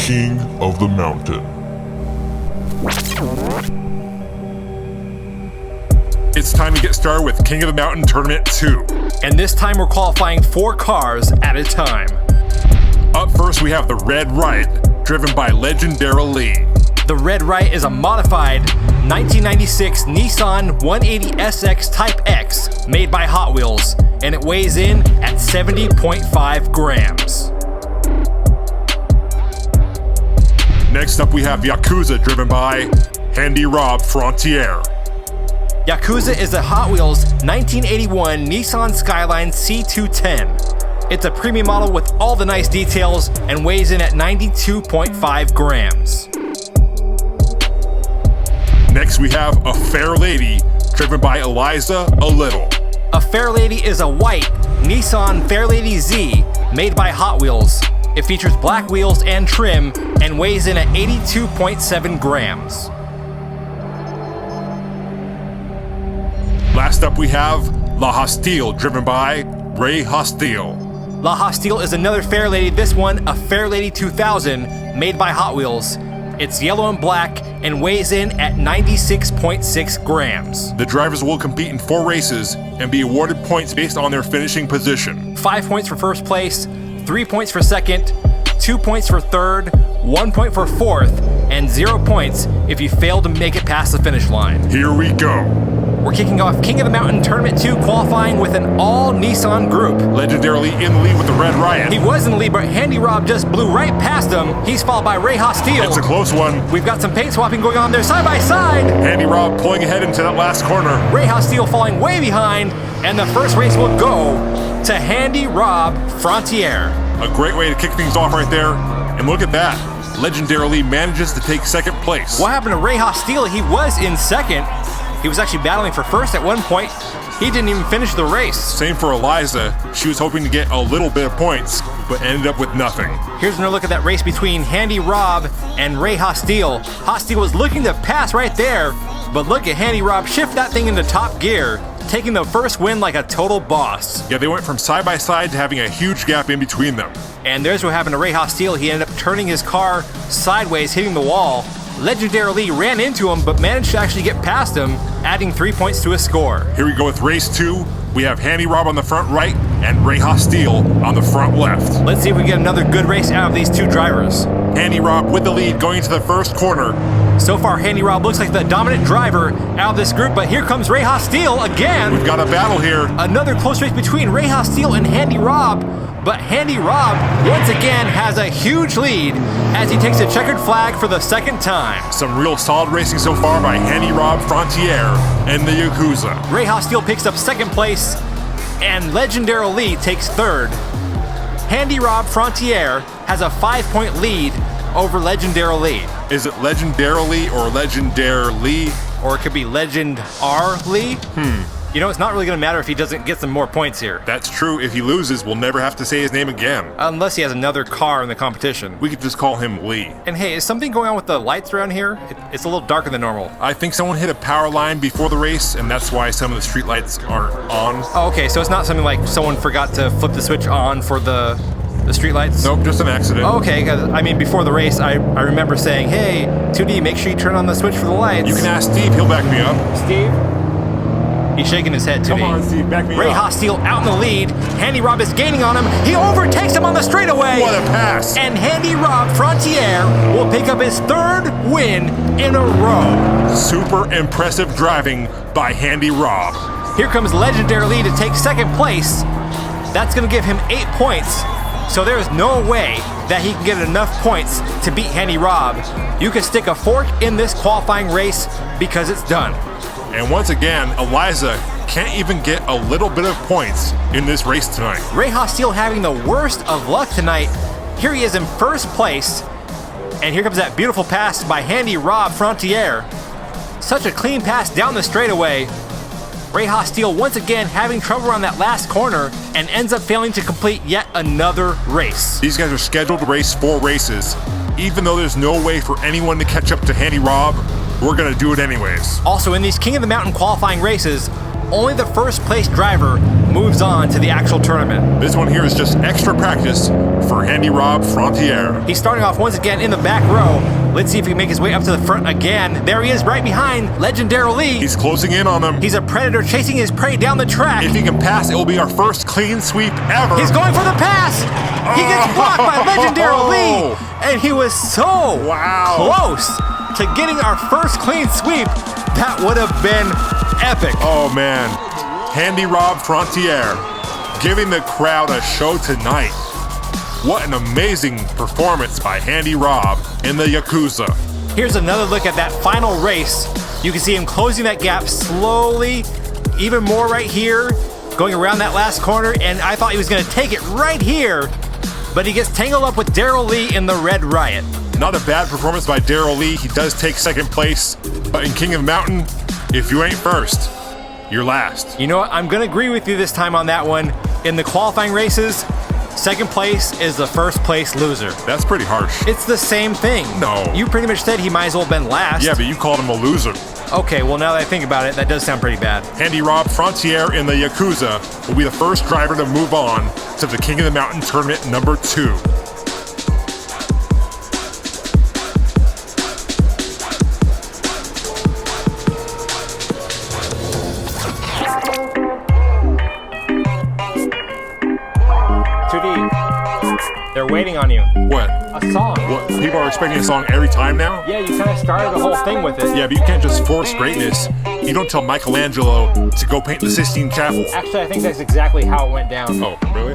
King of the Mountain. It's time to get started with King of the Mountain Tournament 2. And this time we're qualifying 4 cars at a time. Up first we have the Red Right, driven by Legendary. The Red Right is a modified 1996 Nissan 180SX Type X made by Hot Wheels, and it weighs in at 70.5 grams. Next up we have Yakuza, driven by Handy Rob Frontier. Yakuza is a Hot Wheels 1981 Nissan Skyline C210. It's a premium model with all the nice details and weighs in at 92.5 grams. Next we have A Fair Lady, driven by Eliza A Little. A Fair Lady is a white Nissan Fairlady Z made by Hot Wheels. It features black wheels and trim and weighs in at 82.7 grams. Last up we have La Hostile, driven by Ray Hostile. La Hostile is another Fair Lady, this one a Fair Lady 2000 made by Hot Wheels. It's yellow and black and weighs in at 96.6 grams. The drivers will compete in 4 races and be awarded points based on their finishing position. 5 points for first place, 3 points for second, 2 points for third, 1 point for fourth, and 0 points if you fail to make it past the finish line. Here we go. We're kicking off King of the Mountain Tournament 2 qualifying with an all-Nissan group. Legendary in the lead with the Red Riot. He was in the lead, but Handy Rob just blew right past him. He's followed by Ray Hostile. It's a close one. We've got some paint swapping going on there side by side. Handy Rob pulling ahead into that last corner. Ray Hostile falling way behind, and the first race will go to Handy Rob Frontier. A great way to kick things off right there. And look at that. Legendary manages to take second place. What happened to Ray Hostile? He was in second. He was actually battling for first at one point. He didn't even finish the race. Same for Eliza. She was hoping to get a little bit of points, but ended up with nothing. Here's another look at that race between Handy Rob and Ray Hostile. Hostile was looking to pass right there, but look at Handy Rob shift that thing into top gear, taking the first win like a total boss. Yeah, they went from side by side to having a huge gap in between them. And there's what happened to Ray Hostile. He ended up turning his car sideways, hitting the wall. Legendary Lee ran into him, but managed to actually get past him, adding 3 points to his score. Here we go with race 2. We have Handy Rob on the front right and Ray Hostile on the front left. Let's see if we get another good race out of these two drivers. Handy Rob with the lead going into the first corner. So far, Handy Rob looks like the dominant driver out of this group, but here comes Ray Hostile again. We've got a battle here. Another close race between Ray Hostile and Handy Rob, but Handy Rob once again has a huge lead as he takes a checkered flag for the second time. Some real solid racing so far by Handy Rob Frontier and the Yakuza. Ray Hostile picks up second place, and Legendary Lee takes third. Handy Rob Frontier has a 5-point lead over Legendary Lee. Is it Legendarily or Legendarily? Or it could be Legend R Lee? You know, it's not really going to matter if he doesn't get some more points here. That's true. If he loses, we'll never have to say his name again. Unless he has another car in the competition. We could just call him Lee. And hey, is something going on with the lights around here? It's a little darker than normal. I think someone hit a power line before the race, and that's why some of the street lights aren't on. Oh, okay, so it's not something like someone forgot to flip the switch on for the street lights? Nope, just an accident. Oh, okay, because I mean, before the race, I remember saying, hey, 2D, make sure you turn on the switch for the lights. You can ask Steve, he'll back me up. Steve? He's shaking his head, 2D. Come on, Steve, back me Ray up. Hostile out in the lead. Handy Rob is gaining on him. He overtakes him on the straightaway. What a pass. And Handy Rob Frontier will pick up his third win in a row. Super impressive driving by Handy Rob. Here comes Legendary Lee to take second place. That's going to give him 8 points. So there is no way that he can get enough points to beat Handy Rob. You can stick a fork in this qualifying race because it's done. And once again, Eliza can't even get a little bit of points in this race tonight. Ray Hostile having the worst of luck tonight. Here he is in first place. And here comes that beautiful pass by Handy Rob Frontier. Such a clean pass down the straightaway. Ray Hostile once again having trouble around that last corner and ends up failing to complete yet another race. These guys are scheduled to race 4 races. Even though there's no way for anyone to catch up to Handy Rob, we're gonna do it anyways. Also in these King of the Mountain qualifying races, only the first place driver moves on to the actual tournament. This one here is just extra practice for Handy Rob Frontier. He's starting off once again in the back row. Let's see if he can make his way up to the front again. There he is right behind Legend Darrell Lee. He's closing in on them. He's a predator chasing his prey down the track. If he can pass, it will be our first clean sweep ever. He's going for the pass. He gets blocked by Legend Darrell Lee. And he was so close to getting our first clean sweep. That would have been epic. Oh man, Handy Rob Frontier giving the crowd a show tonight. What an amazing performance by Handy Rob in the Yakuza. Here's another look at that final race. You can see him closing that gap slowly, even more right here, going around that last corner, and I thought he was gonna take it right here, but he gets tangled up with Darrell Lee in the Red Riot. Not a bad performance by Darrell Lee. He does take second place, but in King of the Mountain, if you ain't first, you're last. You know what? I'm gonna agree with you this time on that one. In the qualifying races, second place is the first place loser. That's pretty harsh. It's the same thing. No. You pretty much said he might as well have been last. Yeah, but you called him a loser. Okay, well now that I think about it, that does sound pretty bad. Handy Rob Frontier in the Yakuza will be the first driver to move on to the King of the Mountain tournament number 2. They're waiting on you. What? A song. What? People are expecting a song every time now? Yeah, you kind of started the whole thing with it. Yeah, but you can't just force greatness. You don't tell Michelangelo to go paint the Sistine Chapel. Actually, I think that's exactly how it went down. Oh, really?